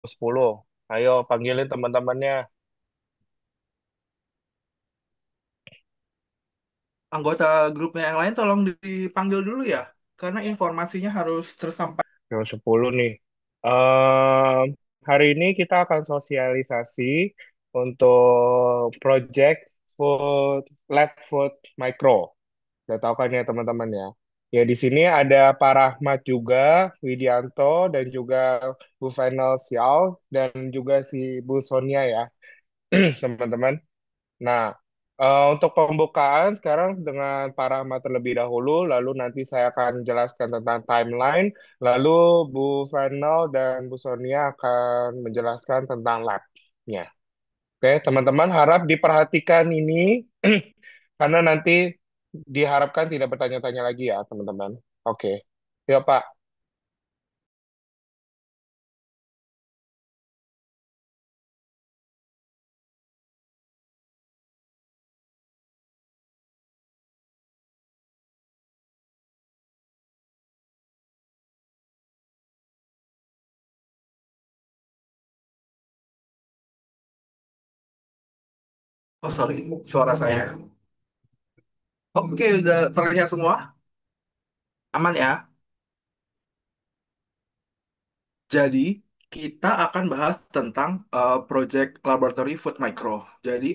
10. Ayo panggilin teman-temannya. Anggota grupnya yang lain tolong dipanggil dulu ya, karena informasinya harus tersampaikan. Yang 10 nih. Ehm, Hari ini kita akan sosialisasi untuk project food lab food micro. Udah tahu kan ya teman-teman ya. Ya di sini ada Pak Rahmat juga, Widianto dan juga Bu Final Sial dan juga si Bu Sonia ya, teman-teman. Nah, untuk pembukaan sekarang dengan Pak Rahmat terlebih dahulu, lalu nanti saya akan jelaskan tentang timeline, lalu Bu Final dan Bu Sonia akan menjelaskan tentang lab-nya. Oke, teman-teman harap diperhatikan ini, karena nanti diharapkan tidak bertanya-tanya lagi ya, teman-teman. Oke, ya Pak. Oh sorry, suara saya. Oke, udah terlihat semua? Aman ya? Jadi, kita akan bahas tentang Project Laboratory Food Micro. Jadi,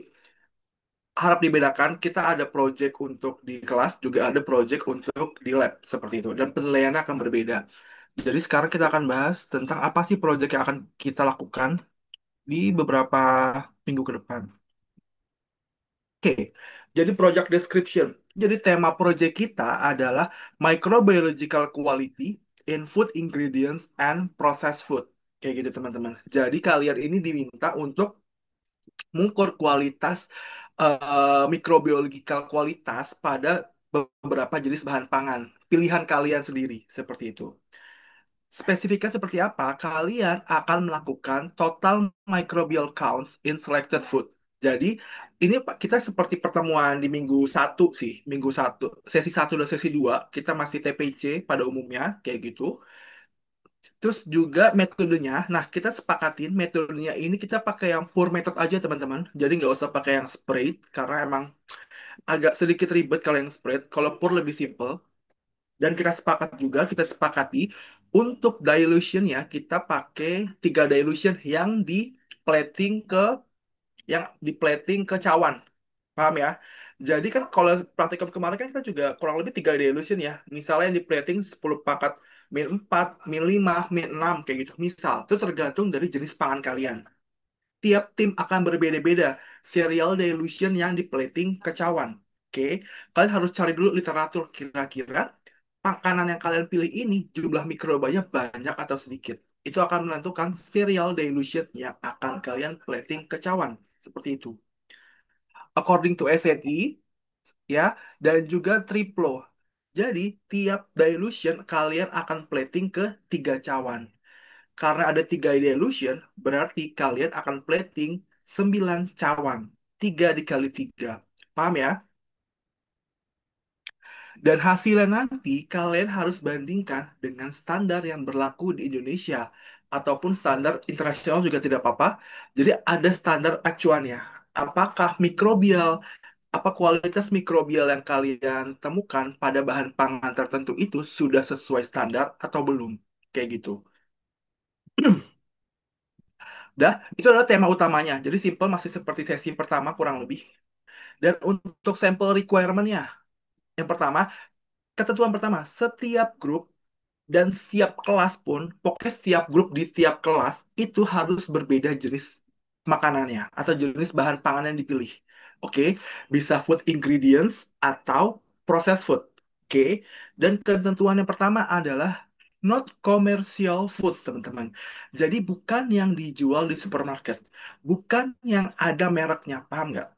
harap dibedakan, kita ada project untuk di kelas, juga ada project untuk di lab, seperti itu. Dan penilaiannya akan berbeda. Jadi, sekarang kita akan bahas tentang apa sih project yang akan kita lakukan di beberapa minggu ke depan. Oke, jadi project description. Jadi tema project kita adalah microbiological quality in food ingredients and processed food. Kayak gitu teman-teman. Jadi kalian ini diminta untuk mengukur kualitas mikrobiological kualitas pada beberapa jenis bahan pangan. Pilihan kalian sendiri seperti itu. Spesifiknya seperti apa? Kalian akan melakukan total microbial counts in selected food. Jadi, ini Pak, kita seperti pertemuan di minggu 1 sih. Minggu 1, sesi 1 dan sesi 2 kita masih TPC pada umumnya, kayak gitu. Terus juga metodenya, nah kita sepakatin metodenya ini kita pakai yang pour method aja teman-teman. Jadi nggak usah pakai yang spray, karena emang agak sedikit ribet kalau yang spray. Kalau pour lebih simple. Dan kita sepakati untuk dilutionnya kita pakai 3 dilution yang di plating ke cawan. Paham ya? Jadi kan kalau praktikum kemarin kan kita juga kurang lebih 3 dilution ya. Misalnya yang di plating 10 pakat min 4, min 5, min 6 kayak gitu. Misal, itu tergantung dari jenis pangan kalian. Tiap tim akan berbeda-beda serial dilution yang di plating ke cawan. Oke, kalian harus cari dulu literatur kira-kira makanan yang kalian pilih ini jumlah mikrobanya banyak atau sedikit. Itu akan menentukan serial dilution yang akan kalian plating ke cawan. Seperti itu. According to SNI, ya, dan juga triplo. Jadi, tiap dilution kalian akan plating ke 3 cawan. Karena ada 3 dilution, berarti kalian akan plating 9 cawan. 3 dikali 3. Paham ya? Dan hasilnya nanti kalian harus bandingkan dengan standar yang berlaku di Indonesia ataupun standar internasional juga tidak apa-apa. Jadi ada standar acuannya. Apakah apa kualitas mikrobial yang kalian temukan pada bahan pangan tertentu itu sudah sesuai standar atau belum? Kayak gitu. Dah, itu adalah tema utamanya. Jadi simple masih seperti sesi pertama kurang lebih. Dan untuk sampel requirement-nya, yang pertama, ketentuan pertama, setiap grup dan setiap kelas pun, pokoknya setiap grup di tiap kelas itu harus berbeda jenis makanannya atau jenis bahan pangan yang dipilih. Oke, bisa food ingredients atau processed food. Oke, dan ketentuan yang pertama adalah not commercial foods, teman-teman. Jadi bukan yang dijual di supermarket, bukan yang ada mereknya, paham nggak?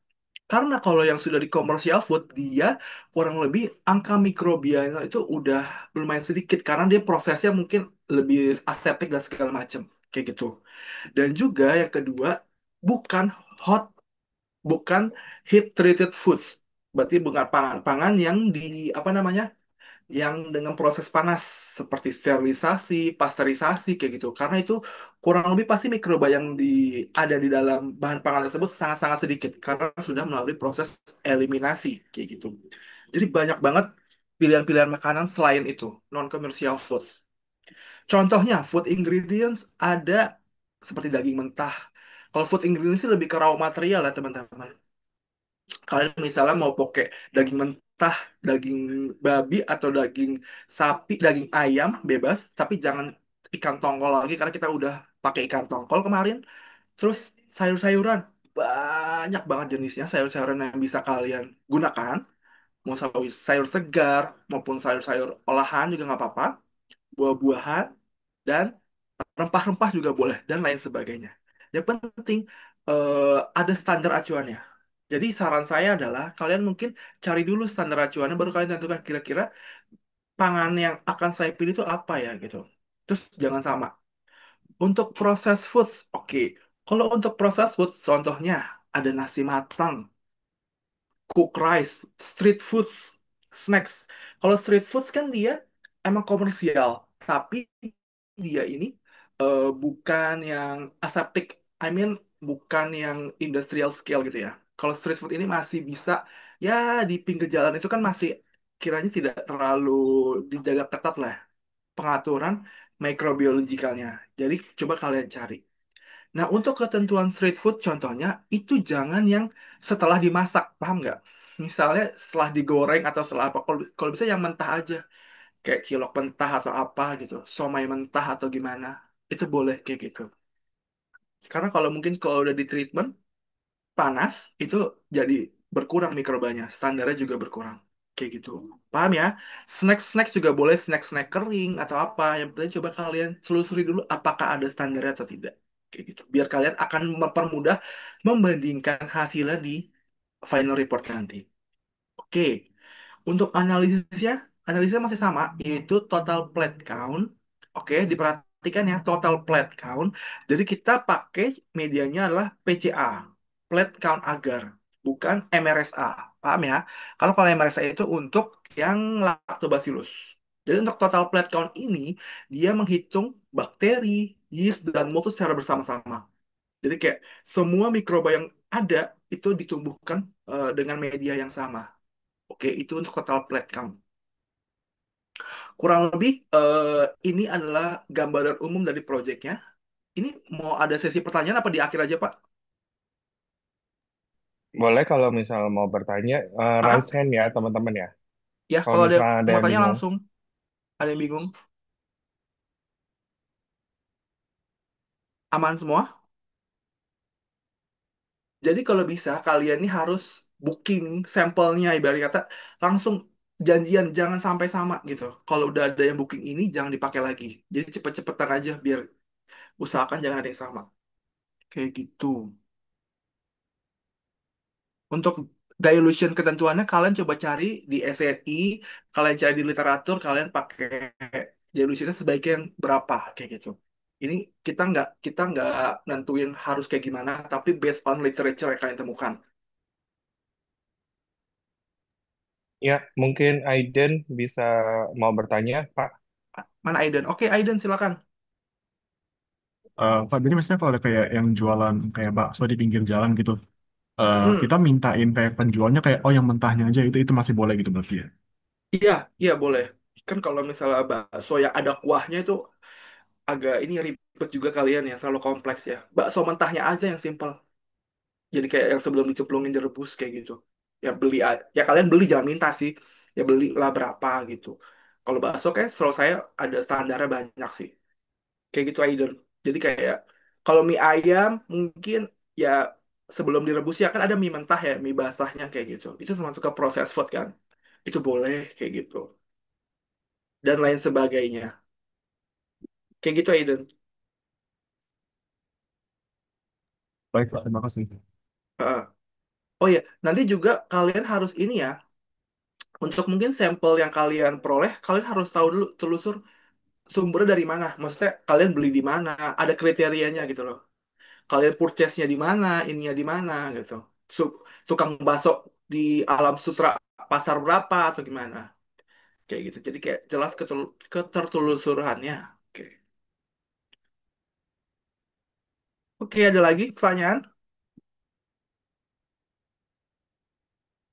Karena kalau yang sudah di commercial food, dia kurang lebih angka mikrobianya itu udah lumayan sedikit karena dia prosesnya mungkin lebih aseptik dan segala macam kayak gitu. Dan juga yang kedua, bukan hot, bukan heat treated foods. Berarti bukan pangan-pangan yang di apa namanya? yang dengan proses panas seperti sterilisasi, pasteurisasi kayak gitu. Karena itu kurang lebih pasti mikroba yang ada di dalam bahan pangan tersebut sangat-sangat sedikit karena sudah melalui proses eliminasi kayak gitu. Jadi banyak banget pilihan-pilihan makanan selain itu, non commercial foods. Contohnya food ingredients ada seperti daging mentah. Kalau food ingredients sih lebih ke raw material ya teman-teman. Kalian misalnya mau pakai daging mentah, daging babi atau daging sapi, daging ayam bebas, tapi jangan ikan tongkol lagi karena kita udah pakai ikan tongkol kemarin. Terus sayur-sayuran banyak banget jenisnya sayur-sayuran yang bisa kalian gunakan. Mau sayur segar maupun sayur-sayur olahan juga nggak apa-apa. Buah-buahan dan rempah-rempah juga boleh dan lain sebagainya. Yang penting ada standar acuannya. Jadi saran saya adalah kalian mungkin cari dulu standar acuannya baru kalian tentukan kira-kira pangan yang akan saya pilih itu apa ya gitu. Terus jangan sama. Untuk proses food, oke. Kalau untuk proses food, contohnya ada nasi matang, cook rice, street foods, snacks. Kalau street foods kan dia emang komersial, tapi dia ini bukan yang aseptic, I mean bukan yang industrial scale gitu ya. Kalau street food ini masih bisa ya di pinggir jalan itu kan masih kiranya tidak terlalu dijaga ketat lah pengaturan mikrobiologikalnya. Jadi coba kalian cari. Nah, untuk ketentuan street food contohnya itu jangan yang setelah dimasak, paham nggak? Misalnya setelah digoreng atau setelah apa. Kalau bisa yang mentah aja, kayak cilok mentah atau apa gitu, somai mentah atau gimana, itu boleh kayak gitu. Karena kalau mungkin kalau udah di treatment panas itu jadi berkurang mikrobanya, standarnya juga berkurang. Kayak gitu. Paham ya? Snack-snack juga boleh snack-snack kering atau apa. Yang penting coba kalian telusuri dulu apakah ada standarnya atau tidak. Kayak gitu. Biar kalian akan mempermudah membandingkan hasilnya di final report nanti. Oke. Untuk analisisnya masih sama, yaitu total plate count. Oke, diperhatikan ya, total plate count. Jadi kita pakai medianya adalah PCA, plate count agar, bukan MRSA. Paham ya? Kalau MRSA itu untuk yang lactobacillus. Jadi untuk total plate count ini, dia menghitung bakteri, yeast, dan mold secara bersama-sama. Jadi kayak semua mikroba yang ada itu ditumbuhkan dengan media yang sama. Oke, itu untuk total plate count. Kurang lebih ini adalah gambaran umum dari proyeknya. Ini mau ada sesi pertanyaan apa di akhir aja, Pak? Boleh kalau misal mau bertanya, raise Ah, hand ya teman-teman ya. ya Kalau kalau ada misalnya ada yang mau yang tanya bingung. langsung. Ada yang bingung? Aman semua? Jadi kalau bisa kalian ini harus booking sampelnya ibarat kata langsung janjian jangan sampai sama gitu. Kalau udah ada yang booking ini jangan dipakai lagi. Jadi cepet-cepetan aja biar usahakan jangan ada yang sama. Kayak gitu. Untuk dilution ketentuannya kalian coba cari di SNI, kalian cari di literatur, kalian pakai dilutionnya sebaiknya yang berapa kayak gitu. Ini kita nggak nentuin harus kayak gimana, tapi based on literature yang kalian temukan. Ya, mungkin Aiden bisa mau bertanya, Pak. Mana Aiden? Oke, Aiden silakan. Pak, jadi misalnya kalau ada kayak yang jualan kayak bakso di pinggir jalan gitu, Hmm, kita mintain kayak penjualnya kayak oh yang mentahnya aja itu masih boleh gitu berarti ya? iya, iya boleh. Kan kalau misalnya bakso yang ada kuahnya itu agak ini ribet juga kalian ya, terlalu kompleks ya. Bakso mentahnya aja yang simple. Jadi kayak yang sebelum dicemplungin direbus kayak gitu. Ya ya kalian beli jangan minta sih. Ya belilah berapa gitu. Kalau bakso kayak setahu saya ada standarnya banyak sih. Kayak gitu Aiden. Jadi kayak kalau mie ayam mungkin ya sebelum direbus ya kan ada mie mentah ya, mie basahnya kayak gitu. Itu termasuk ke proses food kan. Itu boleh kayak gitu. Dan lain sebagainya. Kayak gitu Aiden. Baik Pak, terima kasih. Heeh. Oh ya, nanti juga kalian harus ini ya, untuk mungkin sampel yang kalian peroleh, kalian harus tahu dulu telusur sumbernya dari mana? Maksudnya kalian beli di mana? Ada kriterianya gitu loh. Kalian purchase-nya di mana? Ininya di mana gitu. Tukang bakso di Alam Sutra pasar berapa atau gimana? kayak gitu. Jadi kayak jelas ketertelusurannya. Oke. Oke, ada lagi pertanyaan?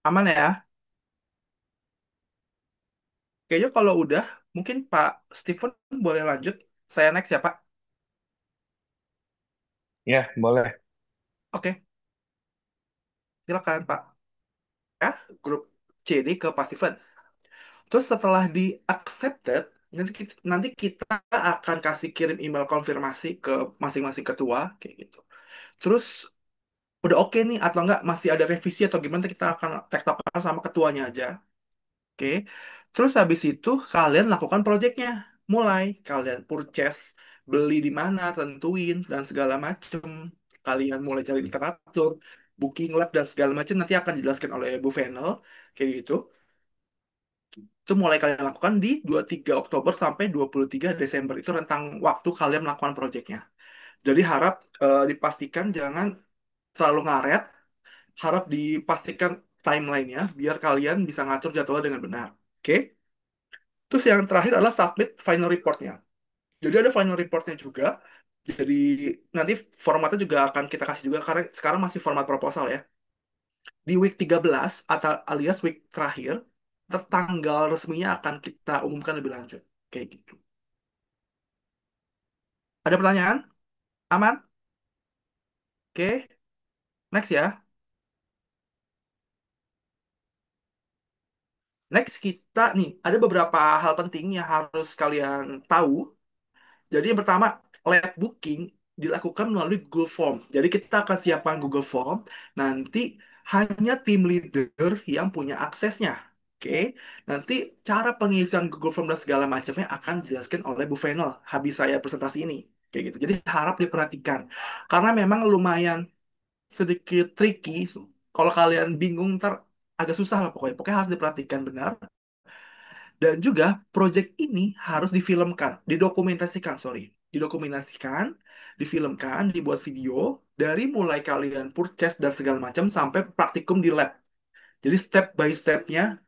Aman ya? Kayaknya kalau udah, mungkin Pak Steven boleh lanjut. Saya next ya, Pak. Ya, boleh. Oke, silakan, Pak. Ya, grup CD ke Pak Steven. Terus setelah di accepted, nanti kita akan kasih kirim email konfirmasi ke masing-masing ketua, kayak gitu. Terus udah oke nih, atau enggak masih ada revisi atau gimana, kita akan tektokan sama ketuanya aja. Oke. Terus habis itu kalian lakukan projectnya. Mulai kalian purchase, beli di mana, tentuin dan segala macem. Kalian mulai cari literatur, booking lab dan segala macam nanti akan dijelaskan oleh Bu Venel kayak gitu. Itu mulai kalian lakukan di 23 Oktober sampai 23 Desember. Itu rentang waktu kalian melakukan projectnya. Jadi harap dipastikan jangan terlalu ngaret, harap dipastikan timelinenya biar kalian bisa ngatur jadwalnya dengan benar. Oke? Terus yang terakhir adalah submit final reportnya. Jadi ada final reportnya juga. Jadi nanti formatnya juga akan kita kasih juga karena sekarang masih format proposal ya. Di week 13 atau alias week terakhir, tanggal resminya akan kita umumkan lebih lanjut. Kayak gitu. Ada pertanyaan? Aman? Oke, next ya. Next kita nih, ada beberapa hal penting yang harus kalian tahu. Jadi yang pertama, lab booking dilakukan melalui Google Form. Jadi kita akan siapkan Google Form, nanti hanya tim leader yang punya aksesnya. Oke, nanti cara pengisian Google Form dan segala macamnya akan dijelaskan oleh Bu Venel habis saya presentasi ini. Kayak gitu. Jadi harap diperhatikan. Karena memang lumayan sedikit tricky. Kalau kalian bingung, ntar agak susah lah pokoknya. Pokoknya harus diperhatikan benar. Dan juga project ini harus difilmkan, didokumentasikan, sorry. Didokumentasikan, difilmkan, dibuat video, dari mulai kalian purchase dan segala macam sampai praktikum di lab. Jadi step by step-nya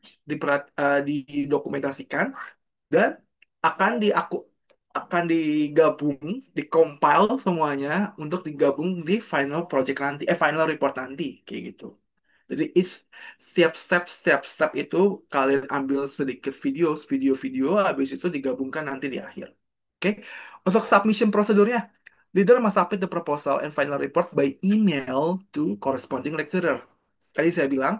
didokumentasikan dan akan akan digabung, dikompil semuanya untuk digabung di final project nanti, final report nanti, kayak gitu. Jadi setiap step itu kalian ambil sedikit video-video, habis itu digabungkan nanti di akhir. Oke, untuk submission prosedurnya, leader must submit the proposal and final report by email to corresponding lecturer. Tadi saya bilang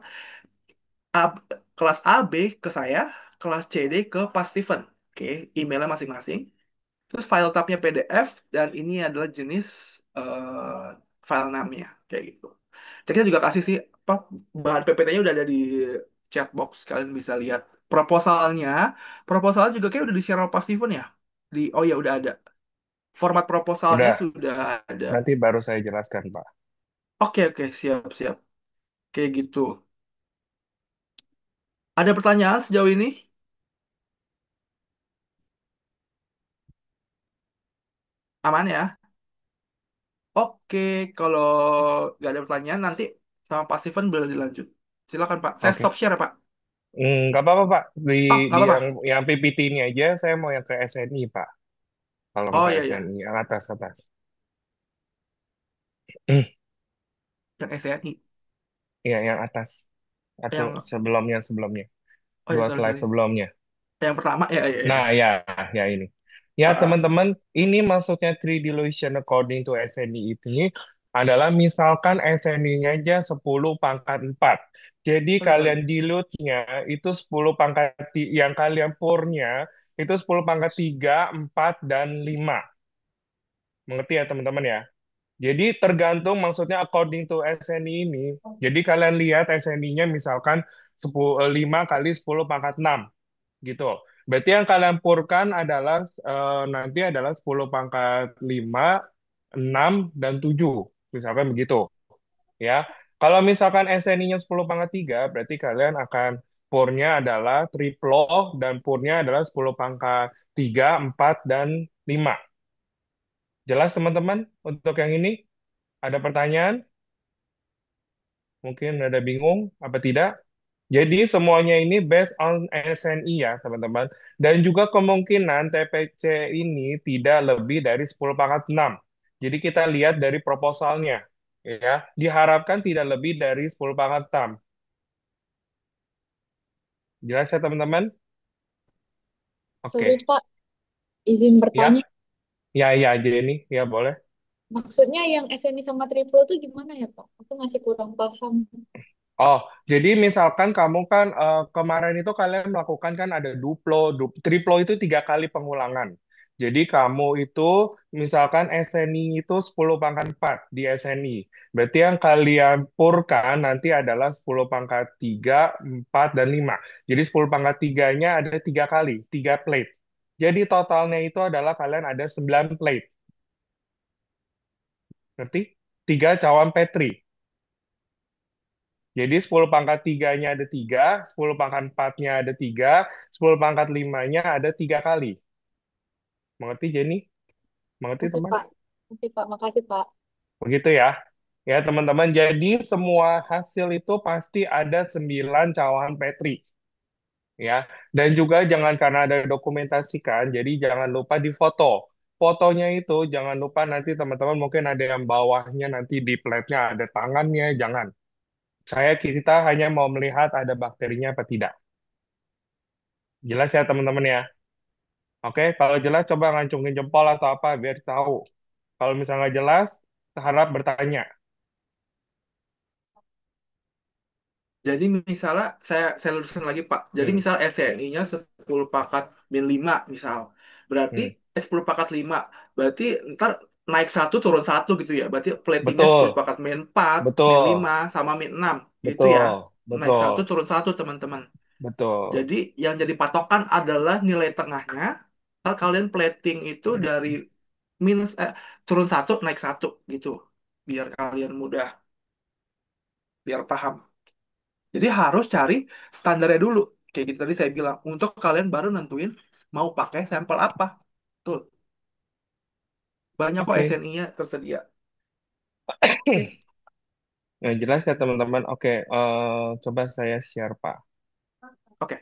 A, kelas A, B ke saya, kelas C, D ke Pak Steven. Oke, emailnya masing-masing. Terus file tabnya PDF dan ini adalah jenis file namanya kayak gitu. Jadi kita juga kasih sih apa bahan PPT-nya udah ada di chat box, kalian bisa lihat proposalnya. Proposalnya juga kayak udah di-share sama Pak Steven ya. Oh ya udah ada. Format proposalnya Udah, sudah ada. nanti baru saya jelaskan, Pak. Oke oke siap siap. Kayak gitu. Ada pertanyaan sejauh ini? Aman ya? Oke, kalau nggak ada pertanyaan nanti sama Pak Steven boleh dilanjut. Silakan Pak. Saya stop Oke. share ya Pak. Nggak apa-apa, Pak. Di, Oh, nggak di apa-apa. yang PPT ini aja, saya mau yang ke SNI, Pak. Tolong Oh ke iya iya, SNI, yang atas-atas. yang SNI. Iya, yang atas. Atau Yang sebelumnya. oh ya Dua sorry slide sorry. sebelumnya. Yang pertama ya ya ya. Nah, ya ini. Ya, Ah, teman-teman, ini maksudnya three dilution according to SNI ini adalah misalkan SNI-nya aja 10 pangkat 4. Jadi oh ya kalian sorry. dilute-nya itu 10 pangkat, yang kalian purnya itu 10 pangkat 3, 4, dan 5. Mengerti ya, teman-teman ya? Jadi tergantung maksudnya according to SNI ini. Jadi kalian lihat SNI-nya misalkan 5 kali 10 pangkat 6 gitu. Berarti yang kalian purkan adalah nanti adalah 10 pangkat 5, 6, dan 7. Misalkan begitu. Ya. Kalau misalkan SNI-nya 10 pangkat 3, berarti kalian akan purnya adalah triplo dan purnya adalah 10 pangkat 3, 4, dan 5. Jelas teman-teman untuk yang ini? Ada pertanyaan? Mungkin ada bingung apa tidak? Jadi semuanya ini based on SNI ya, teman-teman. Dan juga kemungkinan TPC ini tidak lebih dari 10 pangkat 6. Jadi kita lihat dari proposalnya, ya. Diharapkan tidak lebih dari 10 pangkat 6. Jelas ya, teman-teman? Sorry Oke. Pak, izin bertanya. Ya, ya, ya, Jenny. Ya, boleh. Maksudnya yang SNI sama Triplo itu gimana ya Pak? Aku masih kurang paham. Oh, jadi misalkan kamu kan kemarin itu kalian melakukan kan ada duplo, triplo itu 3 kali pengulangan. Jadi kamu itu misalkan SNI itu 10 pangkat 4 di SNI. Berarti yang kalian purkan nanti adalah 10 pangkat 3, 4, dan 5. Jadi 10 pangkat 3-nya ada 3 kali, 3 plate. Jadi totalnya itu adalah kalian ada 9 plate. Ngerti? 3 cawan Petri. Jadi 10 pangkat 3-nya ada 3, 10 pangkat 4-nya ada 3, 10 pangkat 5-nya ada 3 kali. Mengerti, Jenny? Mengerti, Oke teman? Pak, oke Pak, makasih Pak. Begitu ya. Ya, teman-teman. Jadi semua hasil itu pasti ada 9 cawan Petri. Ya. Dan juga jangan karena ada dokumentasikan, jadi jangan lupa di foto. Fotonya itu jangan lupa nanti teman-teman mungkin ada yang bawahnya nanti di plate-nya ada tangannya, jangan. Kita hanya mau melihat ada bakterinya apa tidak. Jelas ya teman-teman ya? Oke, kalau jelas coba ngancungin jempol atau apa biar tahu. Kalau misalnya nggak jelas, harap bertanya. Jadi misalnya saya lurusin lagi Pak. Jadi Hmm, misal SNI-nya 10 pangkat min 5 misal. Berarti hmm. 10 pangkat 5. Berarti ntar naik satu turun satu gitu ya. Berarti platingnya 10 Betul, pangkat min 4, min 5 betul, sama min 6 gitu ya. betul, Naik satu betul, turun satu teman-teman. betul. Jadi yang jadi patokan adalah nilai tengahnya. Ntar kalian plating itu dari minus turun satu naik satu gitu. Biar kalian mudah, biar paham. Jadi harus cari standarnya dulu. Kayak gitu tadi saya bilang. Untuk kalian baru nentuin mau pakai sampel apa. Tuh, banyak kok Oke. SNI-nya tersedia. Oke, Nah, jelas ya teman-teman. Oke, coba saya share, Pak. oke.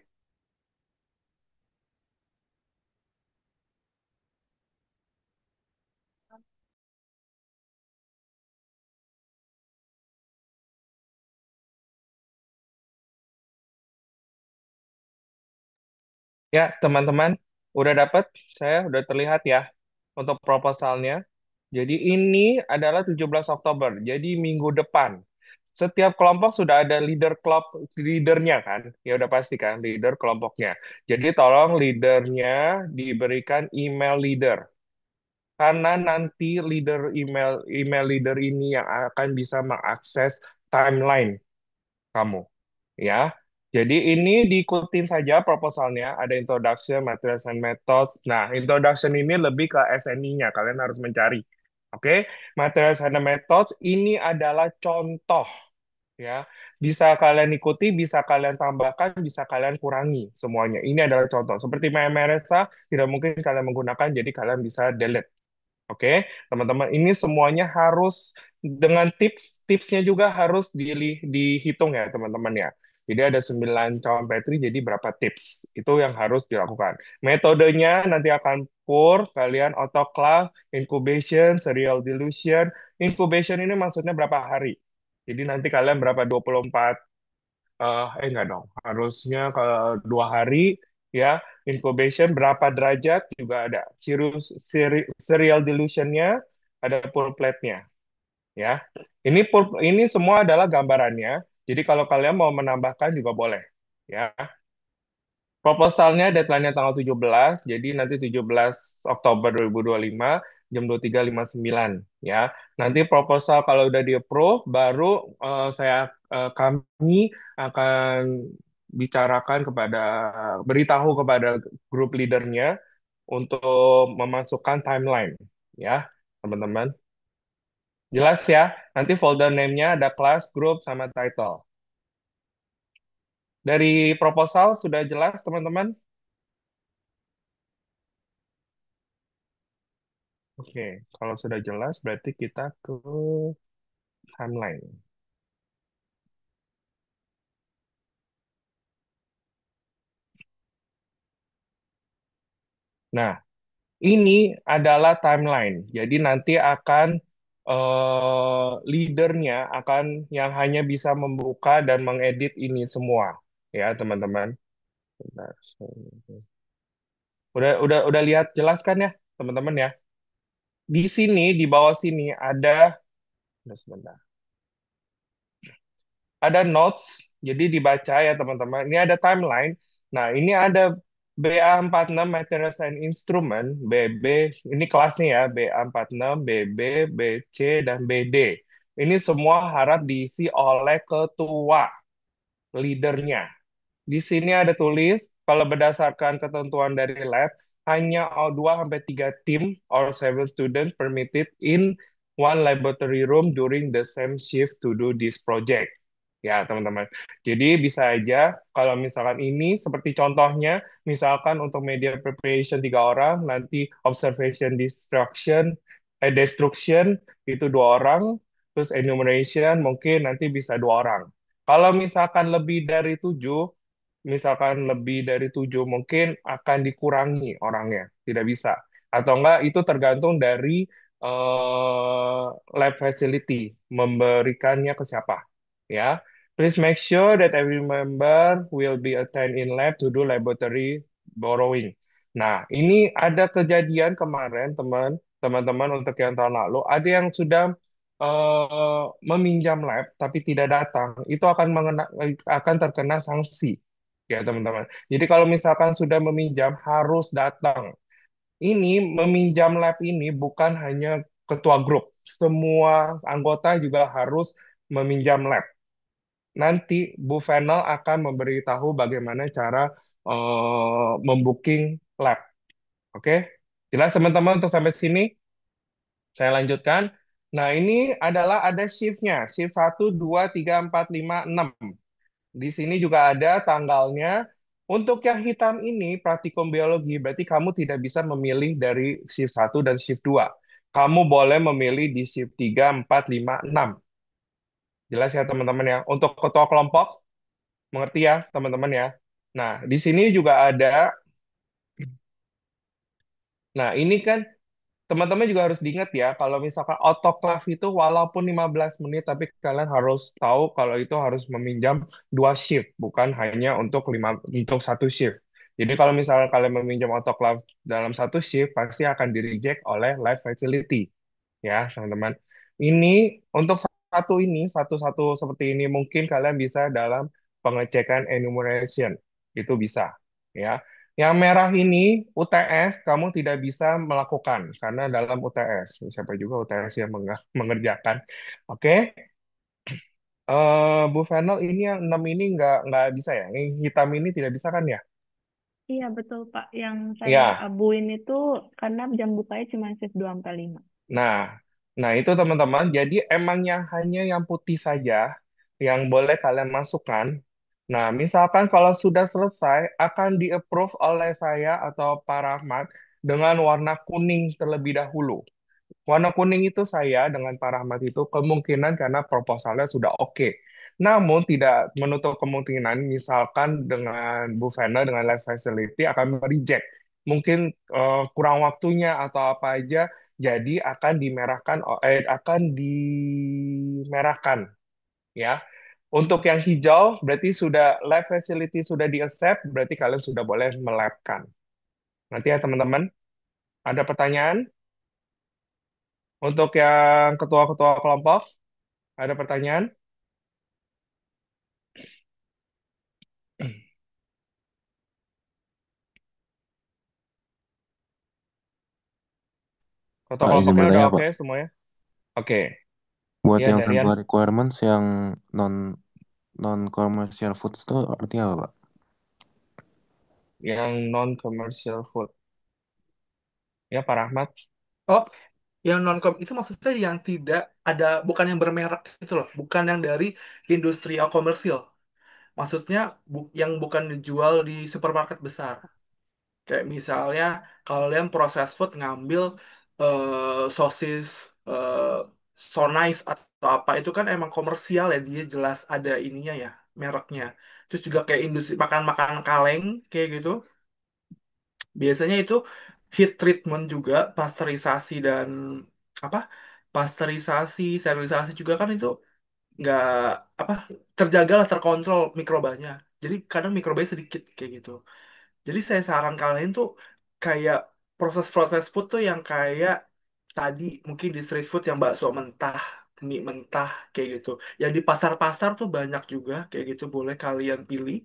Ya, teman-teman, udah dapat? Saya udah terlihat ya untuk proposalnya. Jadi ini adalah 17 Oktober, jadi minggu depan. Setiap kelompok sudah ada leadernya kan? Ya udah pasti kan leader kelompoknya. Jadi tolong leadernya diberikan email leader. Karena nanti email leader ini yang akan bisa mengakses timeline kamu. Ya. Jadi ini diikutin saja proposalnya, ada introduction, materials and methods. Nah, introduction ini lebih ke SNI-nya, kalian harus mencari. Oke, materials and methods ini adalah contoh ya. Bisa kalian ikuti, bisa kalian tambahkan, bisa kalian kurangi semuanya. Ini adalah contoh. Seperti MRSA tidak mungkin kalian menggunakan, jadi kalian bisa delete. Oke, teman-teman, ini semuanya harus dengan tipsnya juga harus dihitung ya, teman-teman ya. Jadi ada 9 cawan Petri, jadi berapa tips? Itu yang harus dilakukan. Metodenya nanti akan kalian autoclave, incubation, serial dilution. Incubation ini maksudnya berapa hari? Jadi nanti kalian berapa 24 enggak dong, harusnya kalau 2 hari ya. Incubation berapa derajat juga ada. Serial dilutionnya ada full plate-nya ya. Ini semua adalah gambarannya. Jadi kalau kalian mau menambahkan juga boleh ya. Proposalnya deadline-nya tanggal 17, jadi nanti 17 Oktober 2025 jam 23.59 ya. Nanti proposal kalau udah di-approve baru kami akan bicarakan beritahu kepada grup leadernya untuk memasukkan timeline ya, teman-teman. Jelas ya? Nanti folder name-nya ada class, group, sama title. Dari proposal sudah jelas, teman-teman? Oke, kalau sudah jelas berarti kita ke timeline. Nah, ini adalah timeline. Jadi nanti akan leadernya akan yang hanya bisa membuka dan mengedit ini semua, ya teman-teman. Bentar. Udah lihat jelas kan ya, teman-teman ya? Di sini di bawah sini sebentar. Ada notes, jadi dibaca ya teman-teman. Ini ada timeline. Nah, ini ada BA46 Materials and Instrument, BB, ini kelasnya ya, BA46, BB, BC, dan BD. Ini semua harap diisi oleh ketua, leadernya. Di sini ada tulis, kalau berdasarkan ketentuan dari lab, hanya 2 sampai 3 tim or 7 students permitted in one laboratory room during the same shift to do this project. Ya, teman-teman. Jadi bisa aja kalau misalkan ini seperti contohnya, misalkan untuk media preparation 3 orang, nanti observation destruction itu 2 orang, terus enumeration mungkin nanti bisa 2 orang. Kalau misalkan lebih dari 7 mungkin akan dikurangi orangnya, tidak bisa. Atau enggak itu tergantung dari lab facility memberikannya ke siapa, ya. Please make sure that every member will be attend in lab to do laboratory borrowing. Nah, ini ada kejadian kemarin teman-teman untuk yang tahun lalu ada yang sudah meminjam lab tapi tidak datang, itu akan terkena sanksi. Ya, teman-teman. Jadi kalau misalkan sudah meminjam harus datang. Ini meminjam lab ini bukan hanya ketua grup, semua anggota juga harus meminjam lab. Nanti Bu Venel akan memberitahu bagaimana cara membooking lab. Oke? Jelas teman-teman untuk sampai sini? Saya lanjutkan. Nah, ini adalah ada shift-nya. Shift 1, 2, 3, 4, 5, 6. Di sini juga ada tanggalnya. Untuk yang hitam ini, praktikum biologi, berarti kamu tidak bisa memilih dari shift 1 dan shift 2. Kamu boleh memilih di shift 3, 4, 5, 6. Jelas ya teman-teman ya. Untuk ketua kelompok, mengerti ya teman-teman ya. Nah, di sini juga ada, nah ini kan teman-teman juga harus diingat ya, kalau misalkan autoclave itu walaupun 15 menit, tapi kalian harus tahu kalau itu harus meminjam 2 shift, bukan hanya untuk 1 shift. Jadi kalau misalkan kalian meminjam autoclave dalam 1 shift, pasti akan di-reject oleh live facility. Ya, teman-teman. Ini untuk satu-satu seperti ini, mungkin kalian bisa dalam pengecekan enumeration. Itu bisa. Ya. Yang merah ini UTS kamu tidak bisa melakukan karena dalam UTS siapa juga UTS yang mengerjakan. Oke. Bu Fennel ini yang 6 ini nggak bisa ya. Yang hitam ini tidak bisa kan ya? Iya betul Pak, yang saya Ya. abuin itu karena jam bukanya cuma shift 2 sampai 5. Nah, nah itu teman-teman. Jadi emang hanya yang putih saja yang boleh kalian masukkan. Nah, misalkan kalau sudah selesai akan di-approve oleh saya atau Pak Rahmat dengan warna kuning terlebih dahulu. Warna kuning itu saya dengan Pak Rahmat itu kemungkinan karena proposalnya sudah oke. Namun tidak menutup kemungkinan misalkan dengan Bu Vena dengan Life Facility akan reject. Mungkin kurang waktunya atau apa aja, jadi akan dimerahkan ya. Untuk yang hijau berarti sudah Life Facility sudah di accept, berarti kalian sudah boleh melabkan. Nanti ya teman-teman, ada pertanyaan? Untuk yang ketua-ketua kelompok, ada pertanyaan? Ketua Pak, izin kelompoknya udah bertanya, oke Pak. semuanya? Oke. Buat Ya, yang Darian. sample requirements yang non non commercial foods itu artinya apa, Pak? Yang non-commercial food. Ya, Pak Rahmat. Oh, yang non itu maksudnya yang tidak ada, bukan yang bermerek itu loh, bukan yang dari industrial komersil. Maksudnya yang bukan dijual di supermarket besar. Kayak misalnya kalian proses food ngambil sosis eh so nice atau apa itu kan emang komersial ya, dia jelas ada ininya ya, mereknya. Terus juga kayak industri makan-makan kaleng kayak gitu. Biasanya itu heat treatment juga, pasteurisasi dan apa? Pasteurisasi, sterilisasi juga kan itu nggak apa terjaga lah, terkontrol mikrobanya. Jadi kadang mikrobanya sedikit kayak gitu. Jadi saya saran kalian tuh kayak proses-proses food tuh yang kayak tadi mungkin di street food yang bakso mentah, mie mentah kayak gitu. Yang di pasar-pasar tuh banyak juga kayak gitu, boleh kalian pilih.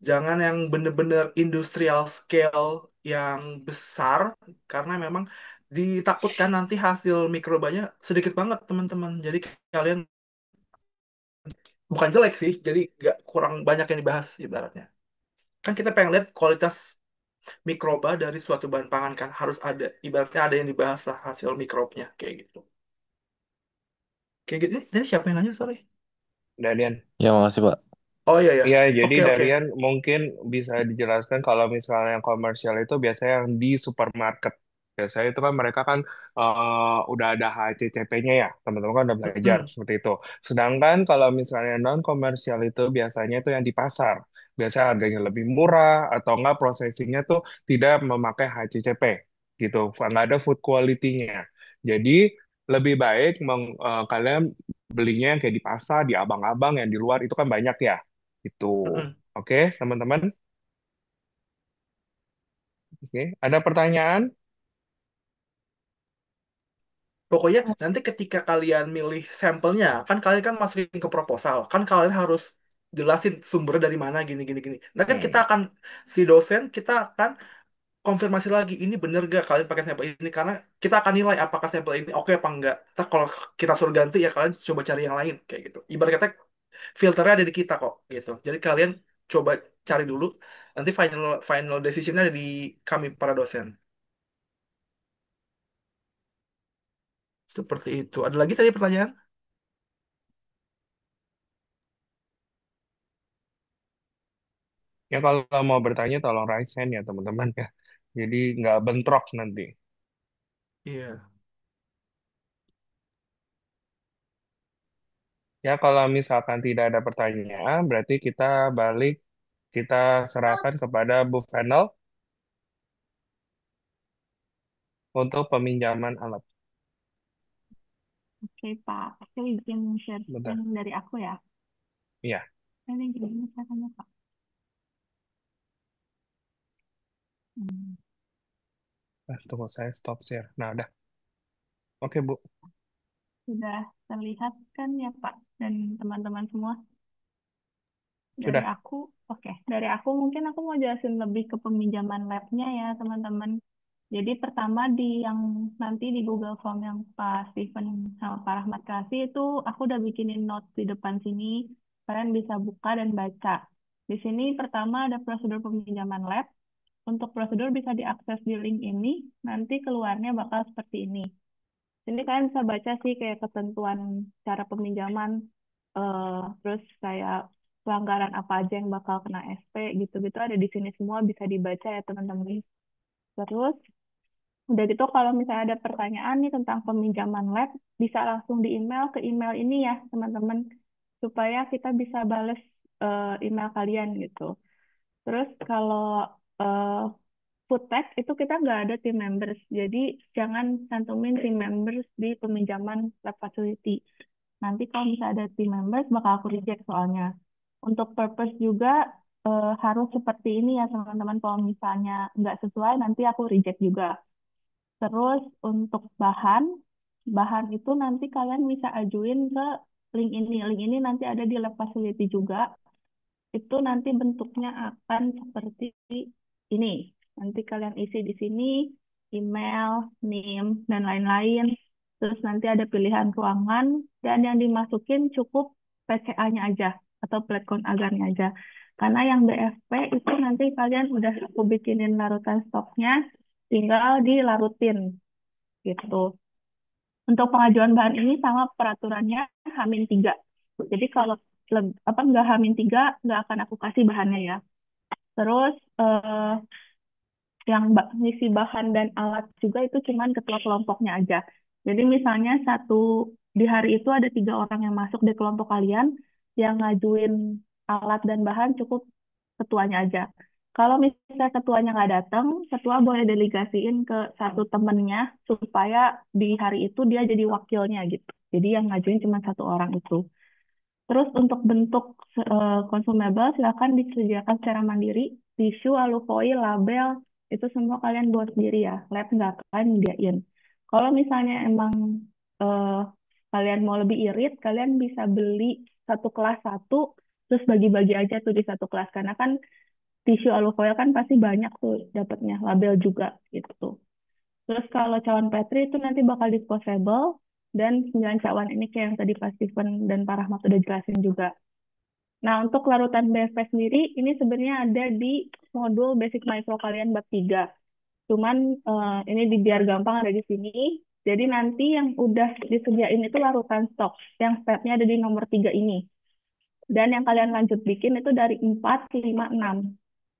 Jangan yang bener-bener industrial scale yang besar karena memang ditakutkan nanti hasil mikrobanya sedikit banget teman-teman. Jadi kalian bukan jelek sih, jadi nggak kurang banyak yang dibahas ibaratnya. Kan kita pengen lihat kualitas mikroba dari suatu bahan pangan kan harus ada, ibaratnya ada yang dibahas lah hasil mikrobnya kayak gitu. Kayak gitu. Jadi siapa yang nanya, sorry? Danian. Ya, makasih, Pak. Oh iya ya. Iya, jadi Oke oke. Darian mungkin bisa dijelaskan kalau misalnya yang komersial itu biasanya yang di supermarket. Biasanya itu kan mereka kan udah ada HACCP-nya ya, teman-teman kan udah belajar Mm-mm. seperti itu. Sedangkan kalau misalnya non komersial itu biasanya itu yang di pasar. Biasanya harganya lebih murah atau enggak prosesinya tuh tidak memakai HACCP gitu, nggak ada food quality-nya. Jadi lebih baik kalian belinya yang kayak di pasar, di abang-abang yang di luar itu kan banyak ya. Itu. Mm-mm. Oke, teman-teman. Oke, ada pertanyaan? Pokoknya nanti ketika kalian milih sampelnya, kan kalian kan masukin ke proposal, kan kalian harus jelasin sumbernya dari mana gini gini gini. Nah kan kita Hmm. akan si dosen kita akan konfirmasi lagi ini bener gak kalian pakai sampel ini karena kita akan nilai apakah sampel ini oke apa enggak. Nah kalau kita suruh ganti ya kalian coba cari yang lain kayak gitu. Ibarat kata filternya ada di kita kok gitu. Jadi kalian coba cari dulu, nanti final final decisionnya ada di kami para dosen. Seperti itu. Ada lagi tadi pertanyaan? Ya kalau mau bertanya tolong raise hand ya teman-teman ya. Jadi nggak bentrok nanti. Iya. Ya kalau misalkan tidak ada pertanyaan, berarti kita balik, kita serahkan kepada Bu Fennel untuk peminjaman alat. Oke, Pak. Saya izin share screen Bentar. dari aku ya. Iya. Ini gimana caranya, Pak? Hmm, Tunggu saya stop share. Nah, udah. Oke, Bu. Sudah terlihat kan ya, Pak? Dan teman-teman semua? Dari Sudah. aku, oke. Dari aku mungkin aku mau jelasin lebih ke peminjaman labnya ya, teman-teman. Jadi pertama di yang nanti di Google Form yang Pak Steven sama Pak Rahmat kasih itu aku udah bikinin notes di depan sini. Kalian bisa buka dan baca. Di sini pertama ada prosedur peminjaman lab. Untuk prosedur bisa diakses di link ini. Nanti keluarnya bakal seperti ini. Ini kalian bisa baca sih kayak ketentuan cara peminjaman, terus kayak pelanggaran apa aja yang bakal kena SP gitu-gitu ada di sini semua bisa dibaca ya teman-teman. Terus udah gitu kalau misalnya ada pertanyaan nih tentang peminjaman lab bisa langsung di email ke email ini ya teman-teman supaya kita bisa bales email kalian gitu. Terus kalau eh, food tech itu kita nggak ada team members, jadi jangan cantumin team members di peminjaman lab facility. Nanti kalau misalnya ada team members bakal aku reject soalnya. Untuk purpose juga harus seperti ini ya teman-teman. Kalau misalnya nggak sesuai nanti aku reject juga. Terus untuk bahan, bahan itu nanti kalian bisa ajuin ke link ini. Link ini nanti ada di lab facility juga. Itu nanti bentuknya akan seperti ini. Nanti kalian isi di sini email, name, dan lain-lain. Terus nanti ada pilihan ruangan dan yang dimasukin cukup PCA-nya aja atau plate count agarnya aja. Karena yang BFP itu nanti kalian udah aku bikinin larutan stoknya, tinggal dilarutin gitu. Untuk pengajuan bahan ini sama peraturannya H-3. Jadi kalau apa nggak H-3 nggak akan aku kasih bahannya ya. Terus yang ngisi bahan dan alat juga itu cuman ketua kelompoknya aja. Jadi misalnya di hari itu ada 3 orang yang masuk di kelompok kalian yang ngajuin alat dan bahan cukup ketuanya aja. kalau misalnya ketuanya nggak datang, ketua boleh delegasiin ke satu temennya supaya di hari itu dia jadi wakilnya gitu. Jadi yang ngajuin cuma satu orang itu. Terus untuk bentuk consumable silakan disediakan secara mandiri, tisu, alufoil, label, itu semua kalian buat sendiri ya. Lab nggak akan nyediain. Kalau misalnya emang eh, kalian mau lebih irit, kalian bisa beli satu kelas satu, terus bagi-bagi aja tuh di satu kelas. Karena kan tisu alufoil kan pasti banyak tuh dapatnya, label juga gitu. Terus kalau cawan Petri itu nanti bakal disposable, dan 9 cawan ini kayak yang tadi Pak Steven dan Pak Rahmat udah jelasin juga. Nah, untuk larutan BSP sendiri, ini sebenarnya ada di modul Basic Micro kalian bab 3. Cuman ini biar gampang ada di sini. Jadi nanti yang udah disediain itu larutan stok, yang stepnya ada di nomor 3 ini. Dan yang kalian lanjut bikin itu dari 4, 5, 6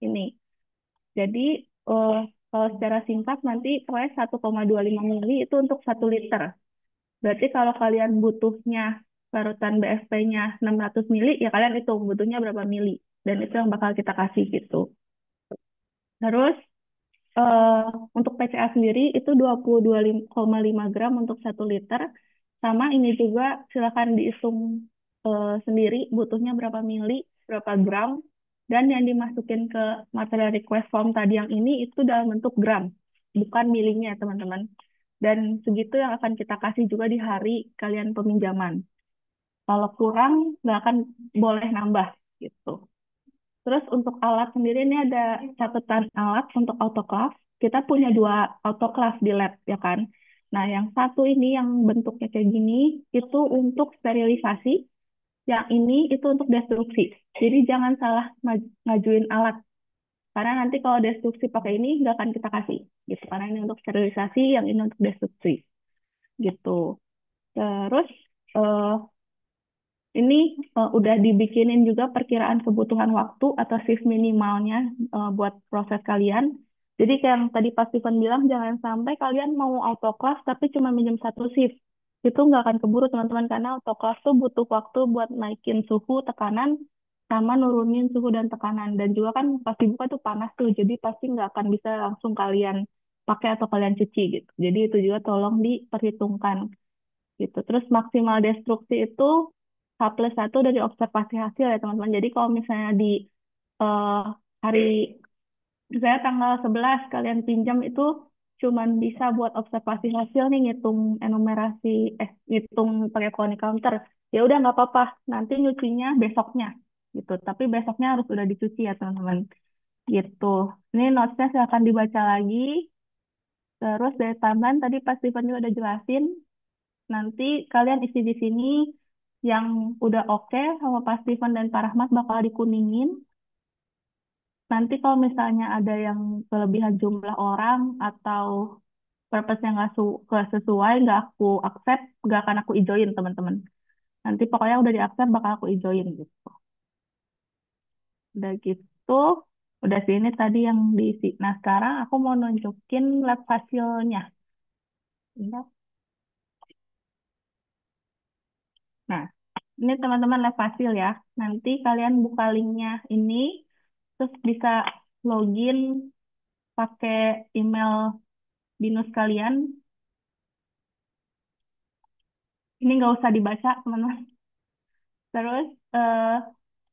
ini. Jadi eh, kalau secara singkat nanti pokoknya 1,25 mili itu untuk 1 liter. Berarti kalau kalian butuhnya larutan BSP-nya 600 mili, ya kalian hitung butuhnya berapa mili. Dan itu yang bakal kita kasih gitu. Terus eh, untuk PCA sendiri itu 22,5 gram untuk 1 liter. Sama ini juga silakan dihitung sendiri butuhnya berapa mili, berapa gram. Dan yang dimasukin ke material request form tadi yang ini itu dalam bentuk gram, bukan milinya teman-teman. Dan segitu yang akan kita kasih juga di hari kalian peminjaman. Kalau kurang, nggak akan boleh nambah gitu. Terus untuk alat sendiri ini ada catatan alat untuk autoclave. Kita punya 2 autoclave di lab ya kan. Nah, yang satu ini yang bentuknya kayak gini itu untuk sterilisasi, yang ini itu untuk destruksi. Jadi jangan salah ngajuin alat. Karena nanti kalau destruksi pakai ini nggak akan kita kasih gitu. Karena ini untuk sterilisasi, yang ini untuk destruksi gitu. Terus eh, ini udah dibikinin juga perkiraan kebutuhan waktu atau shift minimalnya buat proses kalian. Jadi kayak yang tadi Pak Steven bilang, jangan sampai kalian mau autoclave tapi cuma minjem satu shift. Itu nggak akan keburu teman-teman, karena autoclave tuh butuh waktu buat naikin suhu, tekanan, sama nurunin suhu dan tekanan. Dan juga kan pasti buka tuh panas tuh, jadi pasti nggak akan bisa langsung kalian pakai atau kalian cuci gitu. Jadi itu juga tolong diperhitungkan gitu. Terus maksimal destruksi itu H+1 dari observasi hasil ya teman-teman. Jadi kalau misalnya di eh, hari misalnya tanggal 11 kalian pinjam itu cuman bisa buat observasi hasil nih, ngitung enumerasi, ngitung pakai Pony Counter. Ya udah nggak apa-apa, nanti nyucinya besoknya gitu. Tapi besoknya harus udah dicuci ya teman-teman. Gitu. Ini notesnya silahkan dibaca lagi. Terus dari tambahan tadi Pak Steven juga udah jelasin. Nanti kalian isi di sini yang udah oke sama Pak Steven dan Pak Rahmat bakal dikuningin. Nanti kalau misalnya ada yang kelebihan jumlah orang atau purpose-nya nggak sesuai, nggak aku accept, nggak akan aku ijoin teman-teman. Nanti pokoknya udah di accept bakal aku ijoin gitu. Udah gitu, udah sini tadi yang diisi. Nah sekarang aku mau nunjukin lab hasilnya. Bentar. Nah, ini teman-teman lab hasil ya. Nanti kalian buka linknya ini, terus bisa login pakai email binus kalian. Ini nggak usah dibaca, teman-teman. Terus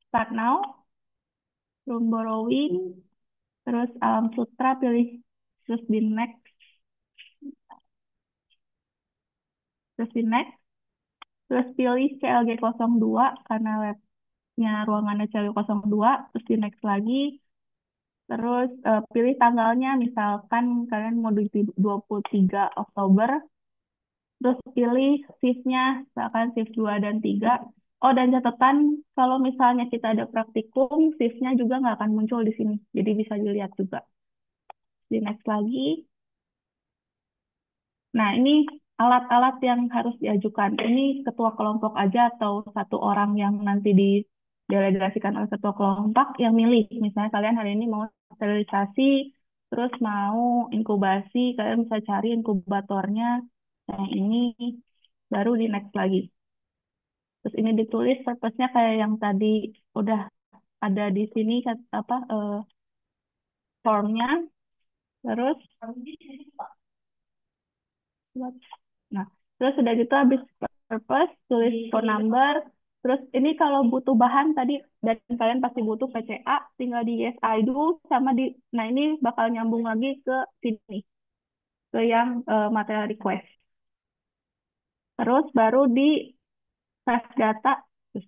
start now, room borrowing, terus alam sutra pilih, terus di next, terus di next, terus pilih CLG 02 karena labnya ruangannya CLG 02, terus di next lagi, terus pilih tanggalnya, misalkan kalian mau di 23 Oktober, terus pilih shift-nya, misalkan shift 2 dan 3. Oh, dan catatan, kalau misalnya kita ada praktikum, shift-nya juga nggak akan muncul di sini. Jadi bisa dilihat juga. Di next lagi. Nah, ini alat-alat yang harus diajukan. Ini ketua kelompok aja atau satu orang yang nanti didelegasikan oleh ketua kelompok yang milih. Misalnya kalian hari ini mau sterilisasi, terus mau inkubasi, kalian bisa cari inkubatornya. Yang ini baru di next lagi. Terus ini ditulis purpose-nya kayak yang tadi udah ada di sini apa formnya, terus nah, terus udah gitu habis purpose, tulis phone number, terus ini kalau butuh bahan tadi dan kalian pasti butuh PCA, tinggal di yes I do sama di, nah ini bakal nyambung lagi ke sini, ke yang material request. Terus baru di save data, terus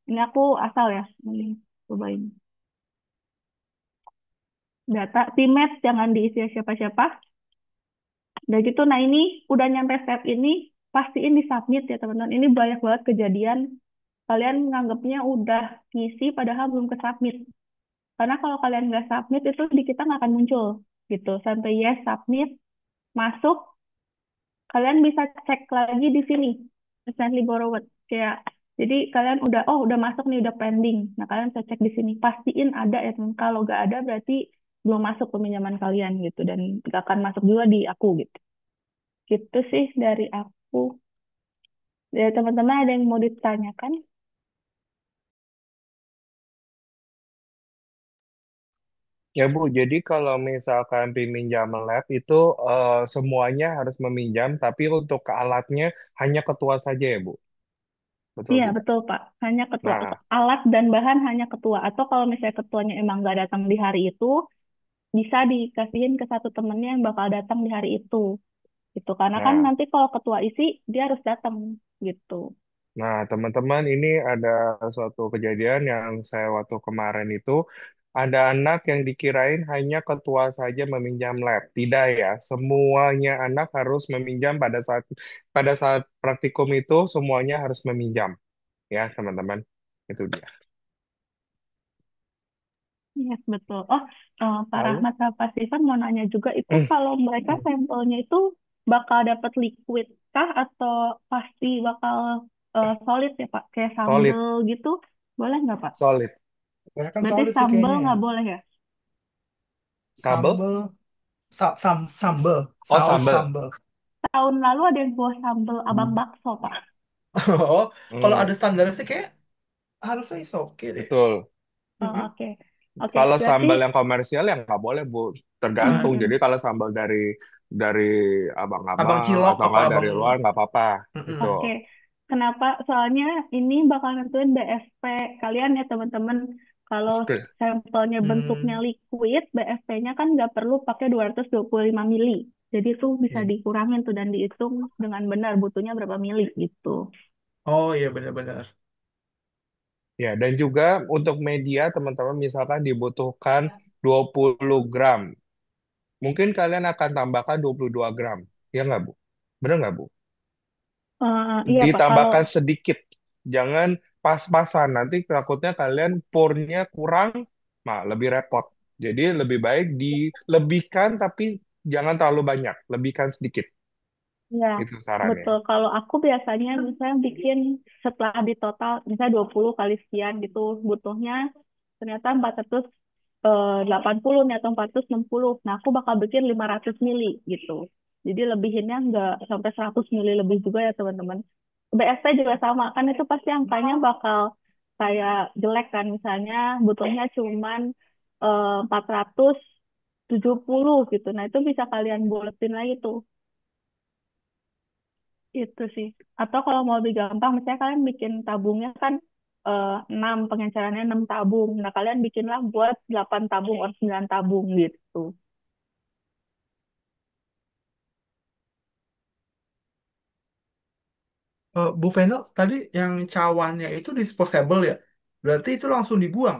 ini aku asal ya, ini cobain. Data, TMAT jangan diisi siapa-siapa. Udah gitu, nah ini udah nyampe step ini, pastiin di submit ya teman-teman. Ini banyak banget kejadian kalian nganggapnya udah ngisi padahal belum ke submit. Karena kalau kalian nggak submit itu di kita nggak akan muncul gitu. Sampai yes submit masuk, kalian bisa cek lagi di sini recently borrowed kayak. Jadi kalian udah oh udah masuk nih udah pending. Nah kalian bisa cek di sini pastiin ada ya teman. Kalau nggak ada berarti belum masuk peminjaman kalian gitu dan nggak akan masuk juga di aku gitu. Gitu sih dari aku. Dari teman-teman ada yang mau ditanyakan? Ya Bu, jadi kalau misalkan peminjaman lab itu semuanya harus meminjam, tapi untuk ke alatnya hanya ketua saja ya Bu? Betul Iya, tidak? betul, Pak. Hanya ketua. Nah, Alat dan bahan hanya ketua. Atau kalau misalnya ketuanya emang nggak datang di hari itu, bisa dikasihin ke satu temennya yang bakal datang di hari itu. Gitu. Karena kan nah, nanti kalau ketua isi, dia harus datang. Gitu. nah, teman-teman, ini ada suatu kejadian yang saya waktu kemarin itu ada anak yang dikirain hanya ketua saja meminjam lab. Tidak ya, semuanya anak harus meminjam pada saat praktikum itu semuanya harus meminjam ya teman-teman. Itu dia. Iya, betul. Oh, Pak Lalu, Rahmat sama Pak Steven mau nanya juga, itu hmm, kalau mereka sampelnya itu bakal dapat liquid kah atau pasti bakal solid ya, Pak? Kayak solid, sambel gitu, boleh nggak, Pak? solid. Kebanyakan Berarti solid sih sambel kayaknya ya. nggak boleh ya? Kabel? Sambel, sambel, Oh, saus sambal. sambel. Tahun lalu ada yang bawa sambel abang Hmm. bakso, Pak. Oh, kalau Hmm, ada standarnya sih kayak harusnya is oke deh. betul. Oh, Mm-mm. oke. Oke, Kalau berarti sambal yang komersial ya nggak boleh, Bu. Tergantung. mm-mm. Jadi kalau sambal dari Abang abang-abang cilok atau apa enggak dari abang. luar nggak apa-apa. Itu. Mm-mm. Oke. Kenapa? Soalnya ini bakal nentuin BSP kalian ya, teman-teman. Kalau Oke. sampelnya bentuknya Hmm. liquid, BSP-nya kan nggak perlu pakai 225 mili. Jadi itu bisa Hmm. dikurangin tuh dan dihitung dengan benar butuhnya berapa mili gitu. Oh iya benar-benar. Ya, dan juga untuk media, teman-teman, misalkan dibutuhkan 20 gram. Mungkin kalian akan tambahkan 22 gram. Ya nggak, Bu? Benar nggak, Bu? Iya, Pak. Kalau Ditambahkan sedikit. Jangan pas-pasan. Nanti takutnya kalian purnya kurang, nah lebih repot. Jadi lebih baik dilebihkan, tapi jangan terlalu banyak. Lebihkan sedikit. ya, Itu sarannya. betul. Kalau aku biasanya misalnya bikin setelah di total, misalnya 20 kali sekian gitu, butuhnya ternyata 480 nih atau 460. Nah, aku bakal bikin 500 mili gitu. Jadi lebihinnya nggak sampai 100 mili lebih juga ya teman-teman. BST juga sama, kan itu pasti angkanya bakal kayak jelek kan. Misalnya butuhnya cuman 470 gitu. Nah, itu bisa kalian buletin lagi tuh. Itu sih. Atau kalau mau lebih gampang, misalnya kalian bikin tabungnya kan 6, pengencerannya 6 tabung. Nah, kalian bikinlah buat 8 tabung atau 9 tabung gitu. Bu Veno, tadi yang cawannya itu disposable ya? Berarti itu langsung dibuang.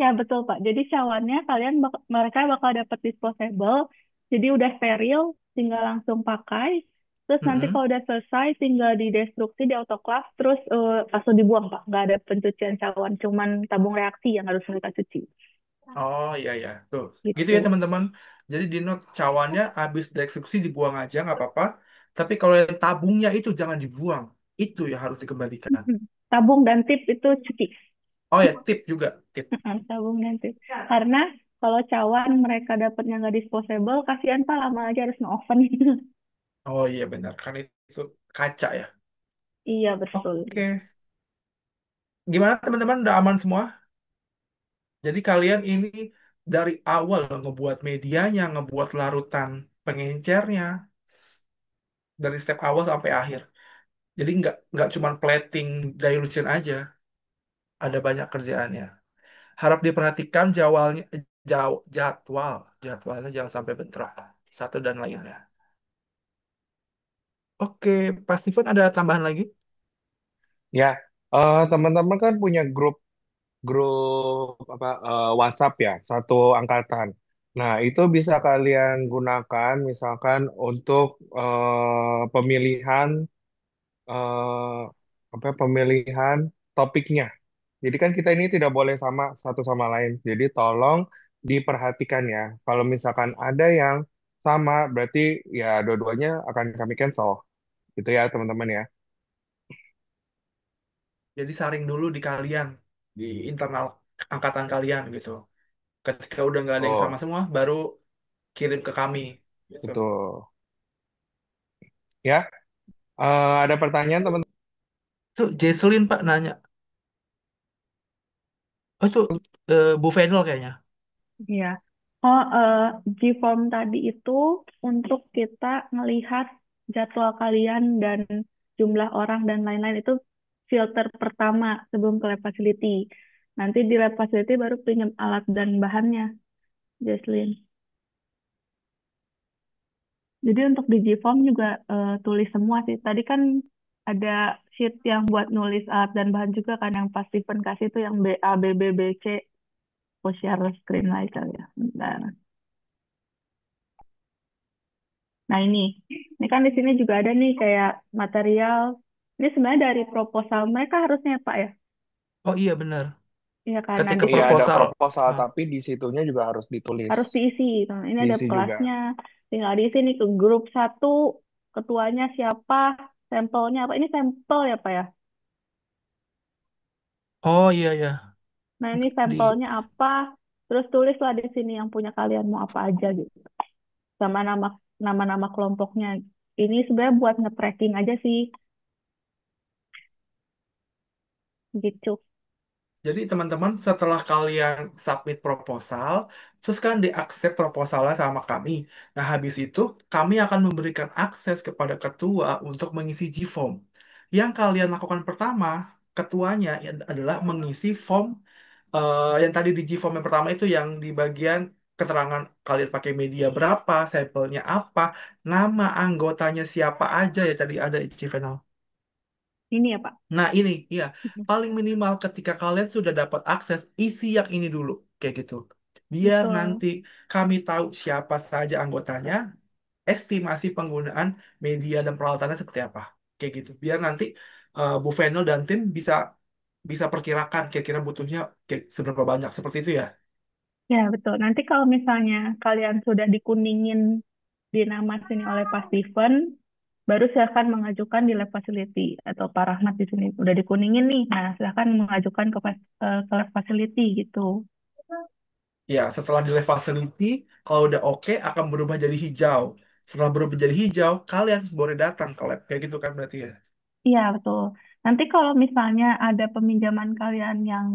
Ya, betul, Pak. Jadi cawannya kalian mereka bakal dapat disposable. Jadi udah steril, tinggal langsung pakai. Terus nanti Mm-mm. kalau udah selesai, tinggal didestruksi, di autoclave, terus langsung dibuang, Pak. Nggak ada pencucian cawan, cuman tabung reaksi yang harus mereka cuci. Oh iya ya, tuh. Gitu ya Gitu. teman-teman. Jadi di note cawannya habis dieksekusi dibuang aja nggak apa-apa. Tapi kalau yang tabungnya itu jangan dibuang. Itu yang harus dikembalikan. Mm-mm. Tabung dan tip itu cuci. Oh ya, tip juga, tip. Tabung dan tip. Karena kalau cawan mereka dapatnya nggak disposable, kasihan Pak, lama aja harus nge-oven. Oh iya benar, kan itu kaca ya. Iya, betul. Oke. Gimana teman-teman, udah aman semua? Jadi kalian ini dari awal ngebuat medianya, ngebuat larutan pengencernya, dari step awal sampai akhir. Jadi nggak cuma plating dilution aja, ada banyak kerjaannya. Harap diperhatikan jadwalnya jangan sampai bentrok satu dan lainnya. Oke, Pak Steven ada tambahan lagi? Ya, teman-teman kan punya grup apa WhatsApp ya, satu angkatan. Nah, itu bisa kalian gunakan misalkan untuk eh, pemilihan topiknya. Jadi kan kita ini tidak boleh sama satu sama lain. Jadi tolong diperhatikan ya. Kalau misalkan ada yang sama, berarti ya dua-duanya akan kami cancel. Gitu ya, teman-teman ya. Jadi saring dulu di kalian, di internal angkatan kalian gitu. Ketika udah nggak ada yang sama Oh, semua, baru kirim ke kami gitu. betul. Ya, ada pertanyaan teman-teman? Tuh, Jesslyn Pak nanya. Oh, itu Bu Venel kayaknya. Iya. Oh, G-form tadi itu untuk kita ngelihat jadwal kalian dan jumlah orang dan lain-lain itu filter pertama sebelum ke lab facility. Nanti di lab facility baru pinjam alat dan bahannya, Jesslyn. Jadi untuk di G-form juga tulis semua sih. Tadi kan ada sheet yang buat nulis alat dan bahan juga kan yang pas Steven kasih itu yang B A B B B C. Aku share screen lagi kali ya. Bentar. Nah ini kan di sini juga ada nih kayak material. Ini sebenarnya dari proposal mereka harusnya Pak ya, Oh iya benar. iya kan. Nah Ketika di Iya, situ ada proposal. proposal, Ah. tapi di situnya juga harus ditulis. harus diisi. Nah, ini ada Diisi juga. kelasnya, tinggal diisi nih ke grup satu, ketuanya siapa, sampelnya apa. Ini sampel ya Pak ya. Oh iya iya. Nah ini Di sampelnya apa, terus tulislah di sini yang punya kalian mau apa aja gitu, sama nama-nama kelompoknya. Ini sebenarnya buat nge-tracking aja sih, gitu. Jadi teman-teman setelah kalian submit proposal, terus kan di-accept proposalnya sama kami. Nah habis itu kami akan memberikan akses kepada ketua untuk mengisi G-form. Yang kalian lakukan pertama, ketuanya adalah mengisi form yang tadi di G-form yang pertama itu yang di bagian keterangan kalian pakai media berapa, sampelnya apa, nama anggotanya siapa aja ya tadi ada di Civenal. Ini ya Pak. Nah, ini ya paling minimal ketika kalian sudah dapat akses, isi yang ini dulu kayak gitu. Biar Betul. nanti kami tahu siapa saja anggotanya, estimasi penggunaan media dan peralatannya seperti apa. Kayak gitu. Biar nanti Bu Venel dan tim bisa bisa perkirakan kira-kira butuhnya kayak seberapa banyak seperti itu ya. Ya, betul. Nanti kalau misalnya kalian sudah dikuningin di nama sini oleh Pak Steven, baru silakan mengajukan di lab facility atau Pak Rahmat di sini. Udah dikuningin nih, nah silakan mengajukan ke lab facility gitu. Ya, setelah di level facility, kalau udah oke akan berubah jadi hijau. Setelah berubah jadi hijau, kalian boleh datang ke lab kayak gitu kan berarti ya. Iya, betul. Nanti kalau misalnya ada peminjaman kalian yang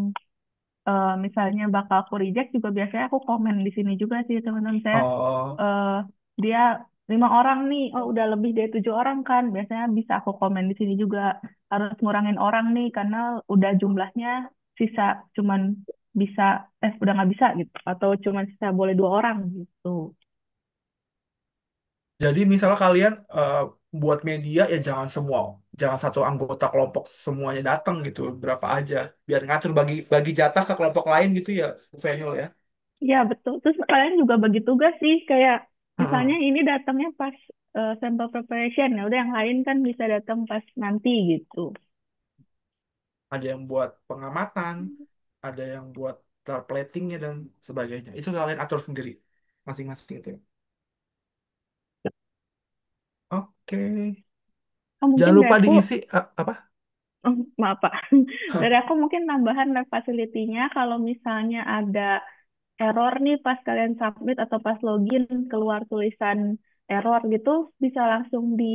misalnya bakal aku reject juga biasanya aku komen di sini juga sih teman-teman saya Oh. eh, dia 5 orang nih, oh udah lebih dari 7 orang kan, biasanya bisa aku komen di sini juga harus ngurangin orang nih karena udah jumlahnya sisa cuman bisa udah nggak bisa gitu atau cuman sisa boleh 2 orang gitu. Jadi misalnya kalian buat media ya jangan satu anggota kelompok semuanya datang gitu, berapa aja, biar ngatur bagi bagi jatah ke kelompok lain gitu ya, Venul ya. Ya betul, terus kalian juga bagi tugas sih kayak misalnya Heeh. ini datangnya pas sample preparation ya udah yang lain kan bisa datang pas nanti gitu. Ada yang buat pengamatan, ada yang buat platingnya dan sebagainya. Itu kalian atur sendiri masing-masing itu. Oke. Oh, mungkin Jangan dari lupa aku, diisi apa? maaf Pak, dari aku mungkin tambahan lab facility-nya kalau misalnya ada error nih pas kalian submit atau pas login keluar tulisan error gitu, bisa langsung di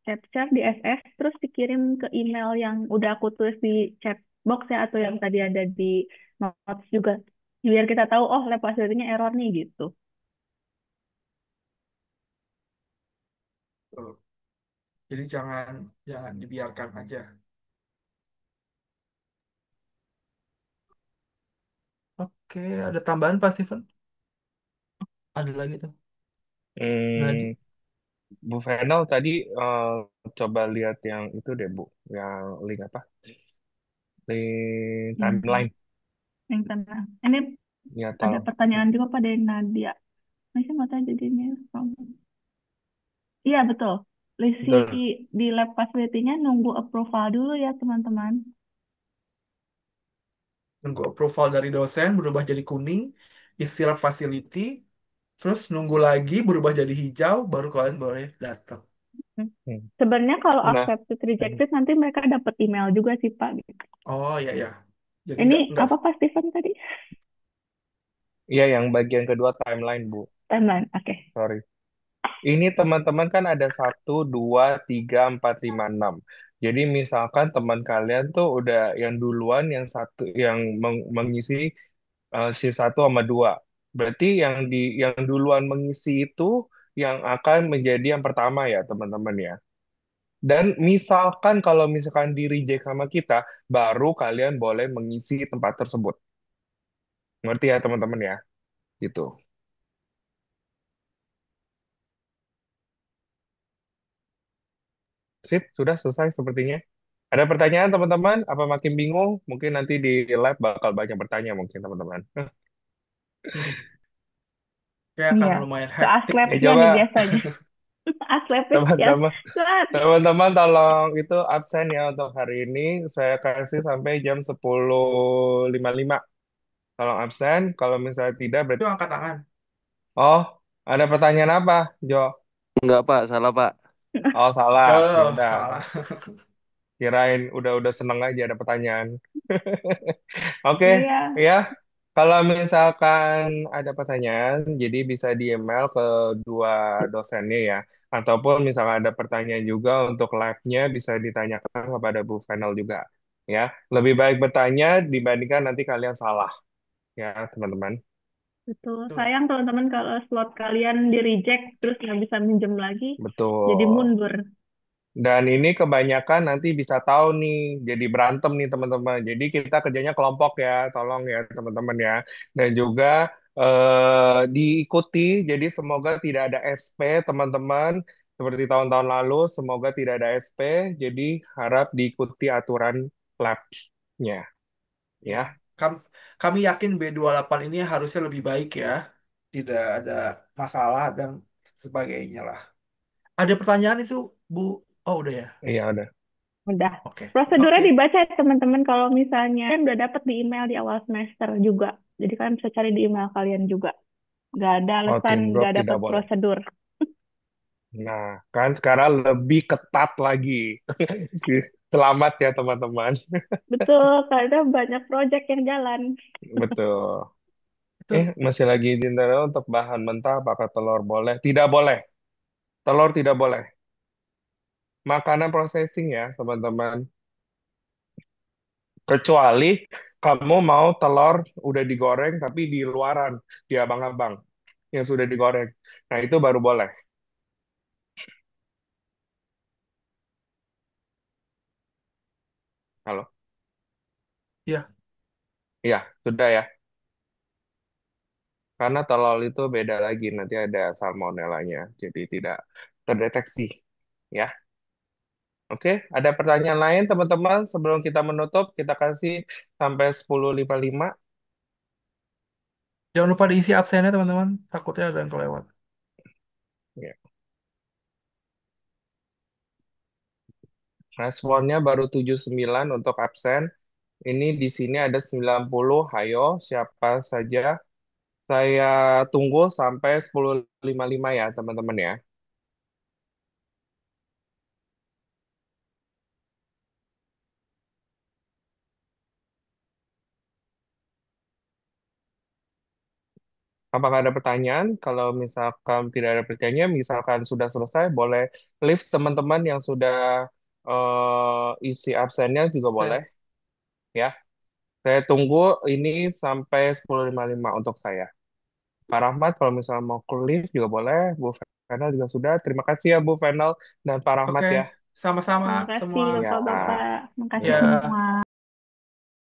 capture di SS terus dikirim ke email yang udah aku tulis di chat box ya atau yang tadi ada di notes juga. Biar kita tahu, oh lab facility-nya error nih gitu. Tuh. Jadi jangan jangan dibiarkan aja. Oke, ada tambahan Pak Steven? Ada lagi tuh. Hmm, Nadi. Bu Venal tadi coba lihat yang itu deh Bu, yang link apa? Link Yang timeline. yang tenang. Ini Ya ada tolong. pertanyaan juga pada Nadia. Masih mau tanya jadinya. Iya betul. Si Betul. di lab facility-nya nunggu approval dulu ya teman-teman. Nunggu approval dari dosen berubah jadi kuning, istilah facility, terus nunggu lagi berubah jadi hijau, baru kalian boleh datang. Hmm. Hmm. Sebenarnya kalau Nah, accepted rejected nanti mereka dapat email juga sih Pak. Oh ya ya. Jadi Ini nggak apa Pak Steven tadi? iya yang bagian kedua timeline Bu. Timeline. Oke. Sorry. Ini teman-teman kan ada 1, 2, 3, 4, 5, 6. Jadi misalkan teman kalian tuh udah yang duluan, yang satu yang mengisi shift 1 sama 2. Berarti yang duluan mengisi itu yang akan menjadi yang pertama ya teman-teman ya. Dan misalkan kalau misalkan di reject sama kita, baru kalian boleh mengisi tempat tersebut. Ngerti ya teman-teman ya? Gitu. Sip, sudah selesai sepertinya. Ada pertanyaan teman-teman? Apa makin bingung? Mungkin nanti di live bakal banyak bertanya mungkin teman-teman. kayak akan Iya. lumayan Ke hektik nih. aslabnya nih Coba biasanya. Aslabnya ya. teman-teman, Saat. teman-teman tolong itu absen ya untuk hari ini. Saya kasih sampai jam 10.55. Tolong absen. Kalau misalnya tidak, Itu berarti... angkat tangan. Oh, ada pertanyaan apa, Jo? Enggak, Pak. Salah, Pak. Oh, salah. Ya Oh, udah. salah. Kirain udah seneng aja ada pertanyaan. Oke, Iya. ya. Kalau misalkan ada pertanyaan, jadi bisa di email ke dua dosennya ya. Ataupun misalkan ada pertanyaan juga untuk live-nya bisa ditanyakan kepada Bu Venel juga. Ya, lebih baik bertanya dibandingkan nanti kalian salah ya, teman-teman. Betul. Tuh. Sayang teman-teman kalau slot kalian di reject terus nggak bisa minjem lagi, jadi Betul. mundur. Dan ini kebanyakan nanti bisa tahu nih, jadi berantem nih teman-teman. Jadi kita kerjanya kelompok ya, tolong ya teman-teman ya. Dan juga diikuti, jadi semoga tidak ada SP teman-teman. Seperti tahun-tahun lalu, semoga tidak ada SP. Jadi harap diikuti aturan lab-nya Ya. ya. Kam- Kami yakin B28 ini harusnya lebih baik ya. Tidak ada masalah dan sebagainya lah. Ada pertanyaan itu, Bu? Oh, udah ya. Iya udah. Udah. Oke. Prosedurnya Oke. dibaca ya teman-teman kalau misalnya kan udah dapat di email di awal semester juga. Jadi kalian bisa cari di email kalian juga. Nggak ada Oh, alasan teamwork nggak tidak dapat boleh. prosedur. Nah, kan sekarang lebih ketat lagi. Selamat ya teman-teman. Betul, karena banyak project yang jalan. Betul. Itu Masih lagi di internal untuk bahan mentah, apakah telur boleh? Tidak boleh. Telur tidak boleh. Makanan processing ya, teman-teman. Kecuali kamu mau telur udah digoreng tapi di luaran, di abang-abang yang sudah digoreng. Nah, itu baru boleh. Halo? ya. Iya, sudah ya. Karena telur itu beda lagi, nanti ada salmonellanya, jadi tidak terdeteksi. Ya, oke. Ada pertanyaan lain, teman-teman? Sebelum kita menutup, kita kasih sampai 10.55. Jangan lupa diisi absennya teman-teman. Takutnya ada yang kelewat. Ya. Responnya baru 79 untuk absen. Ini di sini ada 90. Hayo, siapa saja? Saya tunggu sampai 10.55 ya, teman-teman ya. Apakah ada pertanyaan? Kalau misalkan tidak ada pertanyaan, misalkan sudah selesai, boleh lift teman-teman yang sudah isi absennya juga boleh, Absen. ya. Saya tunggu ini sampai 10.55 untuk saya. Pak Rahmat, kalau misalnya mau ke lift juga boleh. Bu Fenel juga sudah. Terima kasih ya Bu Fenel dan Pak Rahmat Oke, ya. sama-sama Terima kasih semua. Ya. Bapak-bapak. Terima kasih Ya. semua.